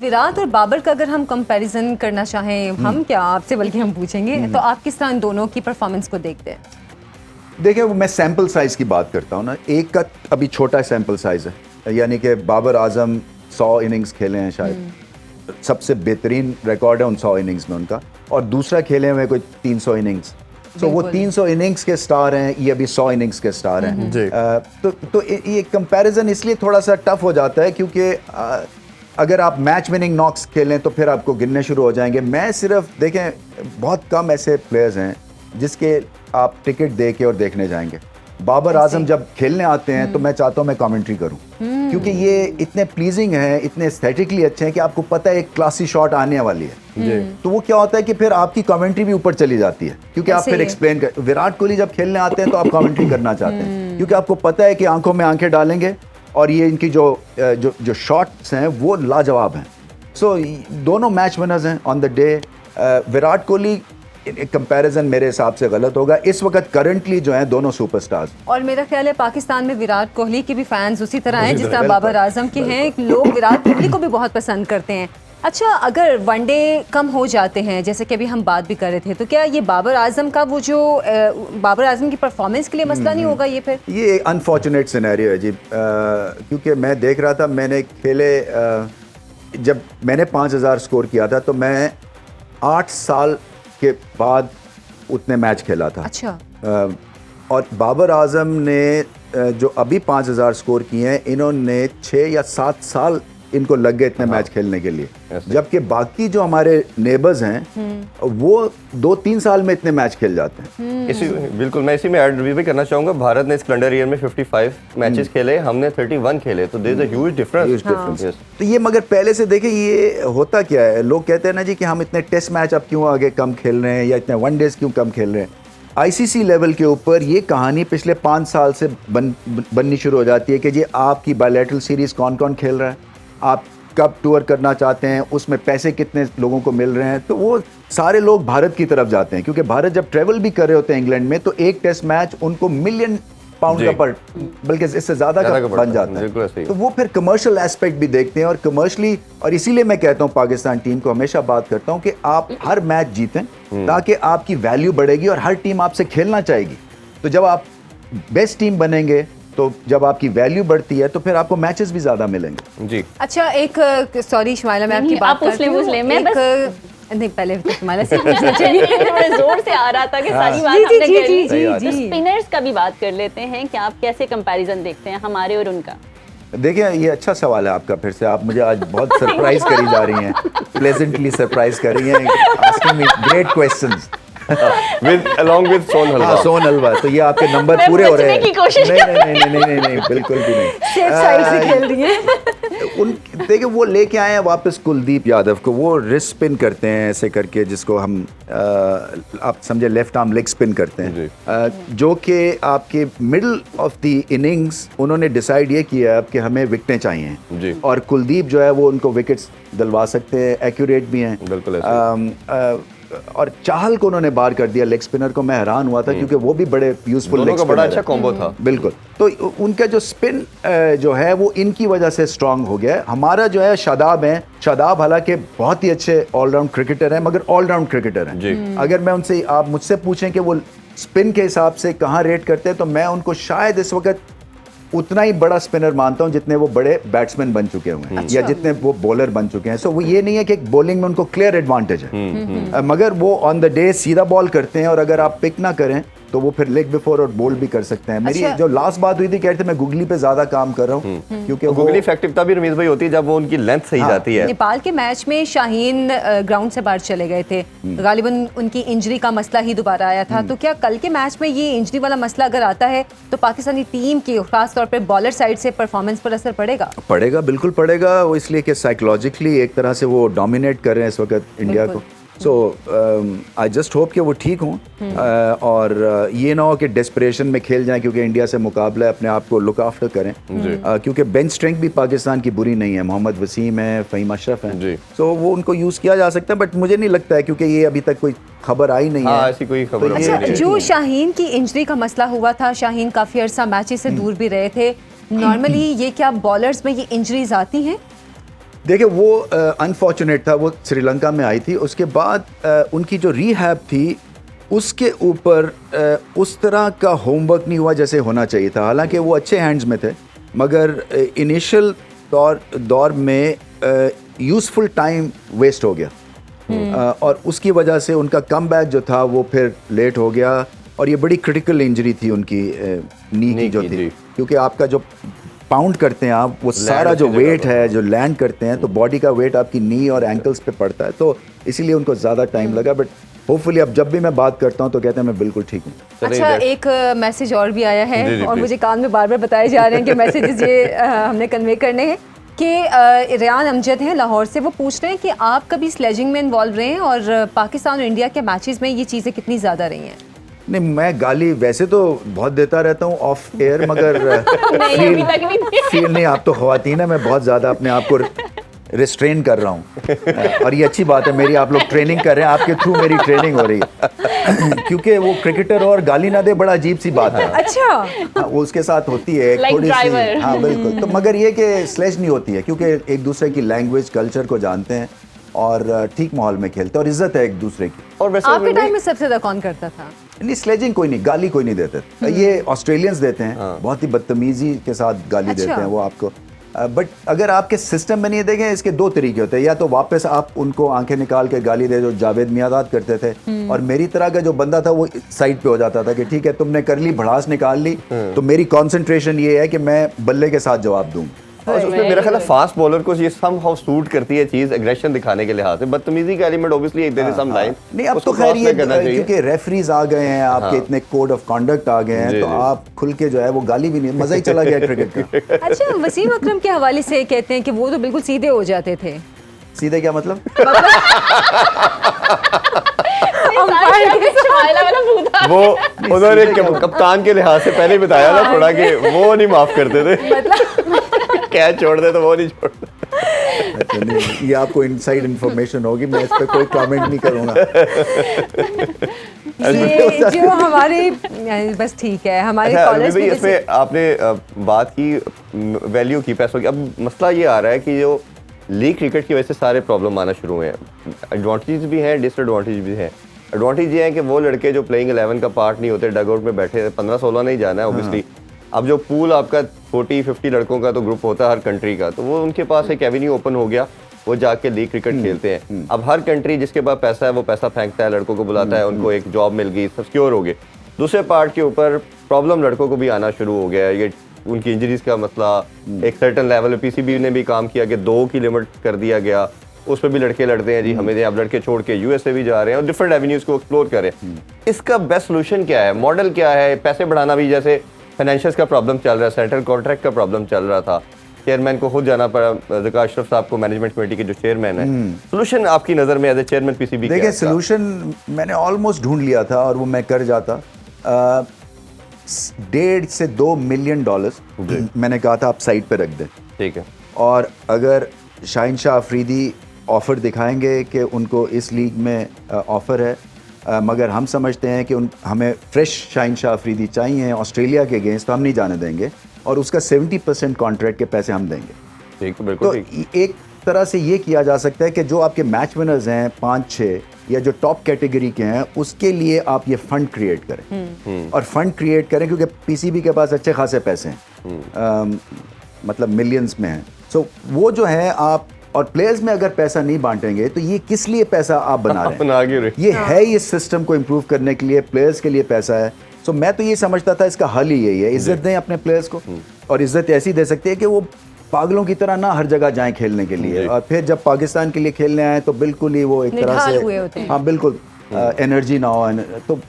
विराट और बाबर का अगर हम कंपैरिजन करना चाहें, हम क्या आपसे बल्कि हम पूछेंगे, तो आप किस तरह इन दोनों की परफॉर्मेंस को देखते हैं? देखिए, मैं सैम्पल साइज़ की बात करता हूँ ना। एक का अभी छोटा सैम्पल साइज़ है, यानी कि बाबर आजम 100 इनिंग्स खेले हैं शायद, सबसे बेहतरीन रिकॉर्ड है उन 100 इनिंग्स में उनका, और दूसरा खेले हुए कोई 300 इनिंग्स। तो वो 300 इनिंग्स के स्टार हैं, ये अभी 100 इनिंग्स के स्टार हैं। तो ये कंपैरिजन इसलिए थोड़ा सा टफ हो जाता है क्योंकि अगर आप मैच विनिंग नॉक्स खेलें तो फिर आपको गिनने शुरू हो जाएंगे। मैं सिर्फ देखें, बहुत कम ऐसे प्लेयर्स हैं जिसके आप टिकट दे के और देखने जाएंगे। बाबर आजम जब खेलने आते हैं तो मैं चाहता हूँ मैं कमेंट्री करूँ, क्योंकि ये इतने प्लीजिंग हैं, इतने एस्थेटिकली अच्छे हैं कि आपको पता है एक क्लासी शॉट आने वाली है। तो वो क्या होता है कि फिर आपकी कमेंट्री भी ऊपर चली जाती है, क्योंकि आप फिर एक्सप्लेन कर। विराट कोहली जब खेलने आते हैं तो आप कमेंट्री करना चाहते हैं, क्योंकि आपको पता है कि आंखों में आंखें डालेंगे और ये इनकी जो शॉट्स हैं वो लाजवाब हैं। सो दोनों मैच विनर्स हैं on the day. Virat Kohli comparison मेरे हिसाब से गलत होगा। इस वक्त करंटली जो हैं दोनों सुपरस्टार्स, और मेरा ख्याल है पाकिस्तान में विराट कोहली के भी फैंस उसी तरह हैं जिस तरह बाबर आजम के हैं। लोग विराट कोहली को भी बहुत पसंद करते हैं। अच्छा, अगर वनडे कम हो जाते हैं, जैसे कि अभी हम बात भी कर रहे थे, तो क्या ये बाबर आजम का वो जो बाबर आजम की परफॉर्मेंस के लिए मसला नहीं होगा ये? फिर ये अनफॉर्चुनेट सिनेरियो है जी, क्योंकि मैं देख रहा था, मैंने खेले जब मैंने 5000 स्कोर किया था तो मैं 8 साल के बाद उतने मैच खेला था। अच्छा। और बाबर आजम ने जो अभी 5000 स्कोर किए हैं, इन्होंने 6 या 7 साल इनको लग गए इतने मैच खेलने के लिए, जबकि बाकी जो हमारे नेबर्स हैं वो 2-3 साल में इतने मैच खेल जाते हैं। बिल्कुल, मैं इसी में ऐड भी करना चाहूँगा। भारत ने इस कैलेंडर ईयर में 55 मैचेस खेले, हमने 31 खेले, तो there is a huge difference. तो ये मगर पहले से देखें, ये होता क्या है, लोग कहते हैं ना जी कि हम इतने टेस्ट मैच अब क्यों आगे कम खेल रहे हैं या इतने वनडेज क्यों कम खेल रहे हैं। आईसीसी लेवल के ऊपर ये कहानी पिछले 5 साल से बननी शुरू हो जाती है कि जी आपकी बायलैटरल सीरीज़ कौन कौन खेल रहा है, आप कब टूर करना चाहते हैं, उसमें पैसे कितने लोगों को मिल रहे हैं। तो वो सारे लोग भारत की तरफ जाते हैं, क्योंकि भारत जब ट्रेवल भी कर रहे होते हैं इंग्लैंड में, तो एक टेस्ट मैच उनको $1,000,000 का बल्कि इससे ज़्यादा का बन जाता है। तो वो फिर कमर्शियल एस्पेक्ट भी देखते हैं, और कमर्शली, और इसीलिए मैं कहता हूँ पाकिस्तान टीम को हमेशा बात करता हूँ कि आप हर मैच जीतें ताकि आपकी वैल्यू बढ़ेगी और हर टीम आपसे खेलना चाहेगी। तो जब आप बेस्ट टीम बनेंगे, तो जब आपकी वैल्यू बढ़ती है तो फिर आपको मैचेस भी ज्यादा मिलेंगे जी। अच्छा, एक सॉरी शुमाइला, मैं आपकी बात करती हूँ। नहीं, पहले शुमाइला से बड़े जोर से आ रहा था कि सारी बात हमने कर ली। तो स्पिनर्स का भी बात कर लेते हैं कि आप कैसे कंपैरिजन देखते हैं हमारे और उनका? देखिए, ये अच्छा सवाल है आपका। फिर से आप मुझे आज बहुत सरप्राइज करी जा रही हैं, प्लेजेंटली सरप्राइज कर रही हैं, asking me great questions along with सोन हलवा। सोन हलवा, तो ये आपके नंबर पूरे हो रहे हैं। नहीं, बिल्कुल भी नहीं। सेफ साइड से खेल रही हैं। देखिए, वो लेके आए हैं वापस कुलदीप यादव को, वो रिस्ट स्पिन करते हैं ऐसे करके, जिसको हम आप समझे लेफ्ट आर्म लेग स्पिन करते हैं, जो कि आपके मिडल ऑफ द इनिंग्स उन्होंने डिसाइड ये किया अब कि हमें विकेटें चाहिए, और कुलदीप जो है वो उनको विकेट्स दिलवा सकते हैं, एक्यूरेट भी हैं। बिल्कुल। और चाहल को उन्होंने बाहर कर दिया, लेग स्पिनर को। मैं हैरान हुआ था क्योंकि वो भी बड़े यूजफुल लेग स्पिनर, बड़ा अच्छा कॉम्बो था। बिल्कुल। तो उनका जो स्पिन जो है वो इनकी वजह से स्ट्रांग हो गया है। हमारा जो है शादाब है, शादाब हालांकि बहुत ही अच्छे ऑलराउंड क्रिकेटर हैं, मगर ऑलराउंड क्रिकेटर हैं। अगर मैं उनसे, आप मुझसे पूछें कि वो स्पिन के हिसाब से कहाँ रेट करते हैं, तो मैं उनको शायद इस वक्त उतना ही बड़ा स्पिनर मानता हूं जितने वो बड़े बैट्समैन बन चुके हुए हैं, या जितने वो बॉलर बन चुके हैं। सो वो ये नहीं है कि बॉलिंग में उनको क्लियर एडवांटेज है, मगर वो ऑन द डे सीधा बॉल करते हैं, और अगर आप पिक ना करें तो वो फिर लेग बिफोर और बोल्ड भी कर सकते हैं। मेरी जो लास्ट बात हुई थी, कह रहे थे मैं गुगली पे ज्यादा काम कर रहा हूँ, क्योंकि गुगली इफेक्टिवता भी रमीज भाई होती है जब वो उनकी लेंथ सही जाती है। नेपाल के मैच में शाहीन ग्राउंड से बाहर चले गए थे, गालिबन उनकी इंजरी का मसला ही दोबारा आया था। तो क्या कल के मैच में ये इंजरी वाला मसला अगर आता है तो पाकिस्तानी टीम की खास तौर पर बॉलर साइड से परफॉर्मेंस पर असर पड़ेगा? पड़ेगा, बिल्कुल पड़ेगा। वो इसलिए कि साइकोलॉजिकली एक तरह से वो डोमिनेट कर रहे हैं इस वक्त इंडिया को। सो आई जस्ट होप कि वो ठीक हों, और ये ना हो कि डेस्परेशन में खेल जाएं क्योंकि इंडिया से मुकाबला है, अपने आप को लुक आफ्टर करें, क्योंकि बेंच स्ट्रेंथ भी पाकिस्तान की बुरी नहीं है। मोहम्मद वसीम है, फ़हीम अशरफ हैं, सो वो उनको यूज़ किया जा सकता है, बट मुझे नहीं लगता है क्योंकि ये अभी तक कोई खबर आई नहीं है, ऐसी कोई खबर। अच्छा, जो शाहीन की इंजरी का मसला हुआ था, शाहीन काफ़ी अरसा मैचेस से दूर भी रहे थे, नॉर्मली ये क्या बॉलर्स में ये इंजरीज आती हैं? देखिए वो अनफॉर्चुनेट था, वो श्रीलंका में आई थी, उसके बाद उनकी जो रीहैब थी उसके ऊपर उस तरह का होमवर्क नहीं हुआ जैसे होना चाहिए था। हालांकि वो अच्छे हैंड्स में थे, मगर इनिशियल दौर में यूज़फुल टाइम वेस्ट हो गया और उसकी वजह से उनका कमबैक जो था वो फिर लेट हो गया और ये बड़ी क्रिटिकल इंजरी थी उनकी नी की जो थी, क्योंकि आपका जो पाउंड करते हैं आप, वो सारा जो वेट है जो लैंड करते हैं तो बॉडी का वेट आपकी नी और एंकल्स पे पड़ता है, तो इसीलिए उनको ज़्यादा टाइम लगा। बट होपफुली अब जब भी मैं बात करता हूँ तो कहते हैं मैं बिल्कुल ठीक हूँ। अच्छा, एक मैसेज और भी आया है और मुझे कान में बार बार बताए जा रहे हैं कि मैसेजेस ये हमने कन्वे करने हैं कि रियान अमजद हैं लाहौर से, वो पूछ रहे हैं कि आप कभी स्लेजिंग में इन्वॉल्व रहे हैं और पाकिस्तान और इंडिया के मैचेस में ये चीज़ें कितनी ज़्यादा रही हैं? नहीं, मैं गाली वैसे तो बहुत देता रहता हूँ ऑफ एयर, मगर फील नहीं, आप तो ख्वातीन है, मैं बहुत ज़्यादा अपने आप को रिस्ट्रेन कर रहा हूँ और ये अच्छी बात है मेरी, आप लोग ट्रेनिंग कर रहे हैं, आपके थ्रू मेरी ट्रेनिंग हो रही है क्योंकि वो क्रिकेटर और गाली ना दे बड़ा अजीब सी बात है। अच्छा, वो उसके साथ होती है थोड़ी सी, हाँ बिल्कुल, तो मगर ये कि स्लेज नहीं होती है क्योंकि एक दूसरे की लैंग्वेज कल्चर को जानते हैं और ठीक माहौल में खेलते हैं और इज्जत है एक दूसरे की। और वैसे आपके टाइम में सबसे ज़्यादा कौन करता था? नहीं, स्लेजिंग कोई नहीं, गाली कोई नहीं देते, ये ऑस्ट्रेलियंस देते हैं, बहुत ही बदतमीजी के साथ गाली देते हैं वो आपको। बट अगर आपके सिस्टम में नहीं देंगे, इसके दो तरीके होते हैं, या तो वापस आप उनको आंखें निकाल के गाली दे जो जावेद मियादाद करते थे, और मेरी तरह का जो बंदा था वो साइड पे हो जाता था कि ठीक है तुमने कर ली, भड़ास निकाल ली, तो मेरी कंसंट्रेशन ये है कि मैं बल्ले के साथ जवाब दूं। और उसमें मेरा ख्याल है फास्ट बॉलर को ये समहाउ सूट करती है चीज, एग्रेशन दिखाने के लिहाज से। बदतमीजी का एलिमेंट ऑब्वियसली एक देर सम लाइन नहीं, अब तो खैर ये क्योंकि रेफरीज आ गए हैं आपके, इतने कोड ऑफ कंडक्ट आ गए हैं, तो आप खुल के जो है वो गाली भी नहीं, मजा ही चला गया क्रिकेट का। अच्छा, वसीम अकरम के हवाले से कहते हैं कि वो तो बिल्कुल सीधे हो जाते थे। सीधे क्या मतलब? वो उन्होंने कप्तान के लिहाज से पहले ही बताया ना थोड़ा कि वो नहीं माफ करते थे, कैच छोड़ दे तो वो नहीं छोड़ते। अच्छा, नहीं, ये आपको इनसाइड इंफॉर्मेशन होगी, मैं इस पर कोई कमेंट नहीं करूंगा। ये जो हमारे बस ठीक है, हमारे कॉलर्स में इसमें आपने बात की वैल्यू की, पैसों की। अब मसला ये आ रहा है कि जो लीग क्रिकेट की वजह से सारे प्रॉब्लम आना शुरू हुए हैं। एडवांटेज भी हैं, डिसएडवांटेज भी हैं। एडवांटेज ये है कि वो लड़के जो प्लेइंग 11 का पार्ट नहीं होते, डगआउट में बैठे 15-16 नहीं जाना है ऑब्वियसली। अब जो पूल आपका 40-50 लड़कों का तो ग्रुप होता है हर कंट्री का, तो वो उनके पास एक एवेन्यू ओपन हो गया, वो जाके लीग क्रिकेट खेलते हैं। अब हर कंट्री जिसके पास पैसा है वो पैसा फेंकता है, लड़कों को बुलाता है, उनको एक जॉब मिल गई, सब सिक्योर हो गए। दूसरे पार्ट के ऊपर प्रॉब्लम लड़कों को भी आना शुरू हो गया है, ये उनकी इंजरीज का मसला। एक सर्टन लेवल पे पीसीबी ने भी काम किया कि 2 की लिमिट कर दिया गया, उस पर भी लड़के लड़ते हैं जी, हमें अब लड़के छोड़ के यूएसए भी जा रहे हैं और डिफरेंट एवेन्यूज को एक्सप्लोर करें। इसका बेस्ट सोल्यूशन क्या है, मॉडल क्या है? पैसे बढ़ाना भी, जैसे फाइनेंशियल्स का प्रॉब्लम चल रहा है, सेंट्रल कॉन्ट्रैक्ट का प्रॉब्लम चल रहा था, चेयरमैन को खुद जाना पड़ा, ज़का अशरफ साहब को, मैनेजमेंट कमेटी के जो चेयरमैन है। सोल्यूशन आपकी नज़र में एज ए चेयरमैन पीसीबी? देखिए, सोल्यूशन मैंने ऑलमोस्ट ढूंढ लिया था और वो मैं कर जाता। 1.5 से 2 मिलियन डॉलर मैंने कहा था आप साइड पे रख दें, ठीक है। और अगर शाहिन शाह अफरीदी ऑफ़र दिखाएंगे कि उनको इस लीग में ऑफ़र है, मगर हम समझते हैं कि हमें फ्रेश शाहिन शाह अफरीदी चाहिए ऑस्ट्रेलिया के अगेंस्ट, तो हम नहीं जाने देंगे और उसका 70% कॉन्ट्रैक्ट के पैसे हम देंगे। ठीक, बिल्कुल। तो एक तरह से ये किया जा सकता है कि जो आपके मैच विनर्स हैं 5-6 या जो टॉप कैटेगरी के हैं, उसके लिए आप ये फंड क्रिएट करें और फंड क्रिएट करें, क्योंकि पीसीबी के पास अच्छे खासे पैसे हैं, मतलब मिलियंस में हैं। सो वो जो है आप, और प्लेयर्स में अगर पैसा नहीं बांटेंगे तो ये किस लिए पैसा आप बना रहे हैं? ये है इस सिस्टम को इम्प्रूव करने के लिए, प्लेयर्स के लिए पैसा है। सो मैं तो ये समझता था इसका हल ही यही है, इज्जत दें अपने प्लेयर्स को, और इज्जत ऐसी दे सकते हैं कि वो पागलों की तरह ना हर जगह जाएं खेलने के लिए, और फिर जब पाकिस्तान के लिए खेलने आए तो बिल्कुल ही वो एक तरह से, हाँ बिल्कुल, एनर्जी ना हो।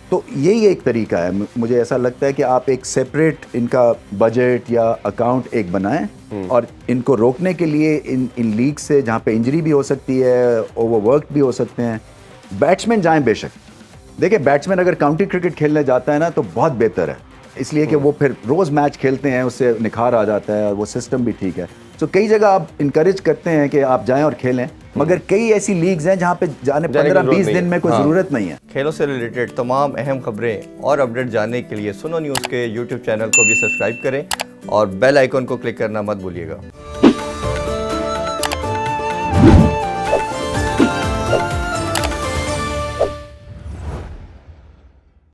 तो यही एक तरीका है। मुझे ऐसा लगता है कि आप एक सेपरेट इनका बजट या अकाउंट एक बनाएं और इनको रोकने के लिए इन लीग से, जहाँ पे इंजरी भी हो सकती है, ओवरवर्क भी हो सकते हैं, बैट्समैन जाएं बेशक। देखिए, बैट्समैन अगर काउंटी क्रिकेट खेलने जाता है ना तो बहुत बेहतर है, इसलिए कि वो फिर रोज़ मैच खेलते हैं, उससे निखार आ जाता है और वो सिस्टम भी ठीक है। तो कई जगह आप इनकरेज करते हैं कि आप जाएं और खेलें, मगर कई ऐसी लीग्स हैं जहां पे जाने 15-20 दिन में कोई ज़रूरत नहीं है। खेलों से रिलेटेड तमाम अहम खबरें और अपडेट जानने के लिए सुनो न्यूज़ के YouTube चैनल को भी सब्सक्राइब करें और बेल आइकन को क्लिक करना मत भूलिएगा।